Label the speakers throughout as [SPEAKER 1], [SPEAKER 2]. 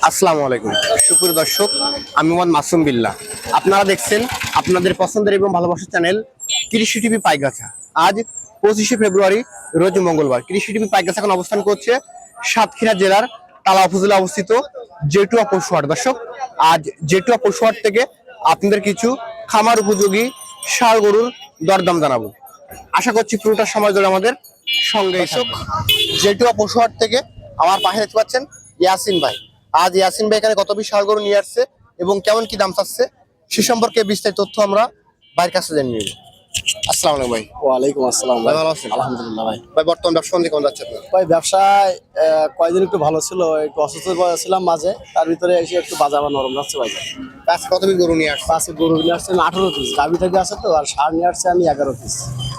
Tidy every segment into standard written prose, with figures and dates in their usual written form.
[SPEAKER 1] আসসালামু আলাইকুম সুপ্রিয় দর্শক, আমি মোহাম্মদ মাসুম বিল্লাহ। আপনারা দেখছেন আপনাদের পছন্দের এবং ভালোবাসার চ্যানেল কৃষি টিভি পাইগাছা। আজ 25শে ফেব্রুয়ারি রোজ মঙ্গলবার। কৃষি টিভি পাইগাছা এখন অবস্থান করছে সাতক্ষীরা জেলার তালা উপজেলা অবস্থিত জেটুয়া পশুহাট। দর্শক, আজ জেটুয়া পশুহাট থেকে আপনাদের কিছু খামার উপযোগী ষাঁড় গরুর দরদাম জানাবো। আশা করছি পুরোটা সময় ধরে আমাদের সঙ্গে জেটুয়া পশুহাট থেকে আমার পাশে দেখতে পাচ্ছেন ইয়াসিন ভাই। আজ ইয়াসিন ভাই এখানে কত পিস ষাঁড় গরু নিয়ে আসছে এবং কেমন কি দাম চাচ্ছে সে সম্পর্কে বিস্তারিত তথ্য আমরা ভাইয়ের কাছে জেনে নিব। আসসালামু আলাইকুম ভাই।
[SPEAKER 2] ওয়ালাইকুম আসসালাম
[SPEAKER 1] ভাই
[SPEAKER 2] ভাই।
[SPEAKER 1] ভালো আছেন?
[SPEAKER 2] আলহামদুলিল্লাহ ভাই।
[SPEAKER 1] ভাই বর্তমান ব্যবসা বাণিজ্য কেমন যাচ্ছে আপনার?
[SPEAKER 2] ভাই ব্যবসায় কয়দিন একটু ভালো ছিল, একটু অসুস্থ ছিলাম মাঝে, তার ভিতরে এসে একটু বাজার নরম যাচ্ছে ভাই।
[SPEAKER 1] আজ কত পিস গরু নিয়ে আসছে?
[SPEAKER 2] পাঁচে গরু নিয়ে আসছে আমি 18 পিস, গাভি থেকে আছে তো, আর ষাঁড় নিয়ে আসছে আমি 11 পিস।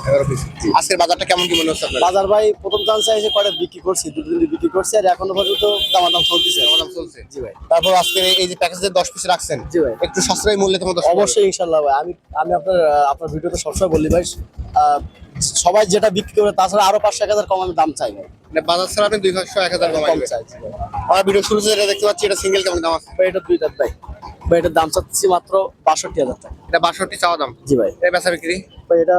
[SPEAKER 1] 11 পিস। আজকের বাজারটা কেমন কি মনে হচ্ছে আপনার?
[SPEAKER 2] বাজার ভাই প্রথম চান্সে এসে কয়টা বিক্রি করছি, দুটো দিন বিক্রি করছি, আর এখনো পর্যন্ত দামাদাম চলতেছে।
[SPEAKER 1] দাম চলছে।
[SPEAKER 2] জি ভাই।
[SPEAKER 1] তারপর আজকের এই যে প্যাকেজে 10 পিস রাখছেন,
[SPEAKER 2] জি ভাই।
[SPEAKER 1] একটু সাশ্রয়ী মূল্যে তোমার
[SPEAKER 2] অবশ্যই ইনশাল্লাহ ভাই। আমি আপনার ভিডিওতে সবসময় বলি ভাই, সবাই যেটা বিক্রি করে তাছাড়া আরো 5-1000 কম আমি দাম চাই ভাই।
[SPEAKER 1] মানে বাজার ছাড়া আপনি 200-1000
[SPEAKER 2] কম
[SPEAKER 1] কমাইবেন।
[SPEAKER 2] চাই জি ভাই।
[SPEAKER 1] আমার ভিডিও শুরুতে যেটা দেখতে পাচ্ছি এটা সিঙ্গেল কেমন দাম আছে?
[SPEAKER 2] ভাই এটা 2 দাঁত ভাই। ভাই এটার দাম চাচ্ছি মাত্র 62,000 টাকা।
[SPEAKER 1] এটা 62 চাওয়া দাম।
[SPEAKER 2] জি ভাই।
[SPEAKER 1] এটা বেচা বিক্রি
[SPEAKER 2] ভাই এটা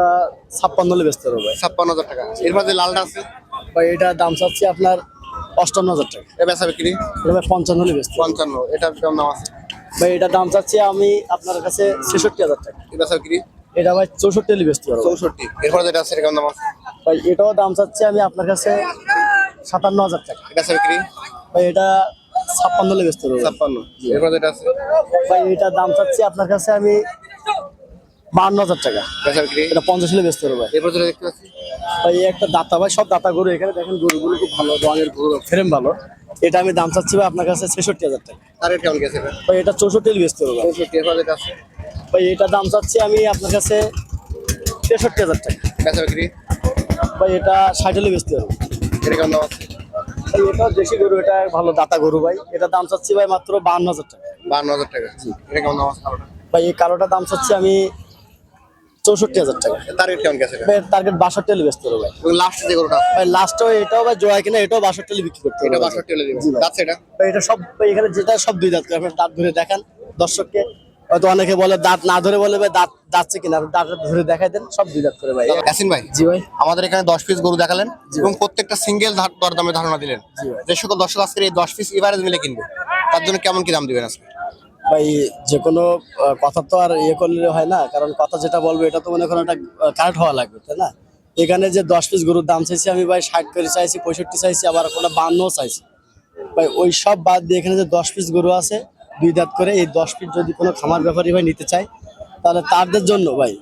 [SPEAKER 2] 56 হলে বেচতে হবে ভাই।
[SPEAKER 1] 56000 টাকা। এর মধ্যে লালটা আছে,
[SPEAKER 2] ভাই এটা দাম চাচ্ছি আপনার 58,000 টাকা।
[SPEAKER 1] এটা বেচা বিক্রি
[SPEAKER 2] এটা ভাই 55 হলে বেচতে হবে।
[SPEAKER 1] 55। এটার কেমন দাম আছে?
[SPEAKER 2] ভাই এটা দাম চাচ্ছি আমি আপনার কাছে 66,000 টাকা।
[SPEAKER 1] এটা বেচা বিক্রি
[SPEAKER 2] এটা ভাই 64 হলে বেচতে পারবো।
[SPEAKER 1] 64। এরপরে যেটা আছে এটা কেমন দাম আছে?
[SPEAKER 2] ভাই এটাও দাম চাচ্ছি আমি আপনার কাছে 57,000 টাকা।
[SPEAKER 1] এটা বেচা বিক্রি
[SPEAKER 2] ভাই এটা 56 হলে বেচতে পারবো।
[SPEAKER 1] 56। এরপরে যেটা আছে
[SPEAKER 2] ভাই এটা দাম চাচ্ছি আপনার কাছে আমি 52,000 টাকা।
[SPEAKER 1] বেচা বিক্রি
[SPEAKER 2] এটা 50 হলে বেচতে পারবো ভাই।
[SPEAKER 1] এরপরে যেটা দেখতে পাচ্ছি
[SPEAKER 2] ভাই একটা দাতা ভাই, সব দাতা গরু এখানে দেখেন, গরুগুলো খুব ভালো রঙের গরু, ফ্রেম ভালো। এটা আমি দাম চাচ্ছি ভাই আপনার কাছে 66,000 টাকা।
[SPEAKER 1] তার রেট কেমন গেছে এটা?
[SPEAKER 2] ভাই এটা 64 হলে বেচতে পারবো।
[SPEAKER 1] 64। এরপরে যেটা আছে
[SPEAKER 2] ভাই এটা দাম চাচ্ছি আমি আপনার কাছে 63,000 টাকা।
[SPEAKER 1] বেচা বিক্রি
[SPEAKER 2] ভাই এটা 60 হলে বেচতে পারবো।
[SPEAKER 1] এটা কেমন দাম আছে?
[SPEAKER 2] ভাই এটা দেশি গরু, এটা ভালো দাতা গরু ভাই। এটা দাম চাচ্ছি ভাই মাত্র 52,000 টাকা।
[SPEAKER 1] 52000 টাকা। এটা কেমন দাম আছে?
[SPEAKER 2] ভাই এই কালোটা দাম চাচ্ছি আমি 64,000 টাকা।
[SPEAKER 1] তার রেট কেমন গেছে এটা?
[SPEAKER 2] ভাই টার্গেট 62 হলে বেচতে পারবো ভাই।
[SPEAKER 1] এবং লাস্ট যে গরুটা আছে
[SPEAKER 2] ভাই লাস্টও এটাও ভাই জোড়া কিনা, এটাও 62 হলে বিক্রি করতে
[SPEAKER 1] এটা
[SPEAKER 2] হবে।
[SPEAKER 1] 62 হলে দিবেন।
[SPEAKER 2] জি ভাই।
[SPEAKER 1] যাচ্ছে এটা
[SPEAKER 2] ভাই এটা সব ভাই এখানে যেটা সব 2 দাঁত করে, আপনি দাঁত ধরে দেখান দর্শককে। হয়তো অনেকে বলে দাঁত না ধরে বলে ভাই দাঁত যাচ্ছে কিনা, আপনি দাঁত ধরে দেখাই দেন, সব 2 দাঁত করে ভাই।
[SPEAKER 1] ইয়াসিন ভাই,
[SPEAKER 2] জি ভাই।
[SPEAKER 1] আমাদের এখানে 10 পিস গরু দেখালেন এবং প্রত্যেকটা সিঙ্গেল দরদামে ধারণা দিলেন।
[SPEAKER 2] জি ভাই।
[SPEAKER 1] যে সকল দর্শক আজকের এই 10 পিস এভারেজ মিলে কিনবে তার জন্য কেমন কি দাম দিবেন আজকে?
[SPEAKER 2] ভাই যে কোনো কথা তো আর ইয়ে করলে হয় না, কারণ কথা যেটা বলবো এটা তো মনে করেন একটা কারেক্ট হওয়া লাগবে, তাই না? এখানে যে 10 পিস গরুর দাম চাইছি আমি ভাই 60 করে চাইছি, 65 চাইছি, আবার কোনো 52 চাইছি ভাই। ওই সব বাদ দিয়ে এখানে যে 10 পিস গরু আছে 2 দাঁত করে, এই 10 পিস যদি কোনো খামার ব্যাপারী ভাই নিতে চায় তাহলে তাদের জন্য ভাই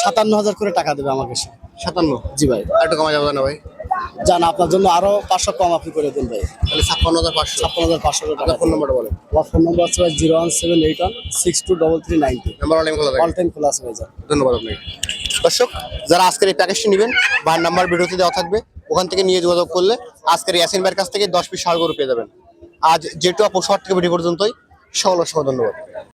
[SPEAKER 2] 57,000 করে টাকা দেবে আমাকে সে।
[SPEAKER 1] 57।
[SPEAKER 2] জি ভাই।
[SPEAKER 1] আর একটু কমা যাবে না ভাই?
[SPEAKER 2] জান আপনার জন্য আরো 500 কম আপনি করে দেন ভাই।
[SPEAKER 1] তাহলে 56500।
[SPEAKER 2] 56,500 টাকা।
[SPEAKER 1] আপনার ফোন নাম্বারটা বলেন।
[SPEAKER 2] আমার ফোন নম্বর আছে ভাই 01781623390।
[SPEAKER 1] নাম্বার অনলাইন খোলা থাকে।
[SPEAKER 2] অল টাইম খোলা আছে ভাই।
[SPEAKER 1] ধন্যবাদ আপনাকে। দর্শক, যারা আজকের এই প্যাকেজটি নেবেন ভাইয়ের নাম্বার ভিডিওতে দেওয়া থাকবে, ওখান থেকে নিয়ে যোগাযোগ করলে আজকের ইয়াসিন ভাইয়ের কাছ থেকে 10 পিস ষাঁড় গরু পেয়ে যাবেন। আজ জেটুয়া পশুহাট থেকে ভিডিও পর্যন্তই। সকল ধন্যবাদ।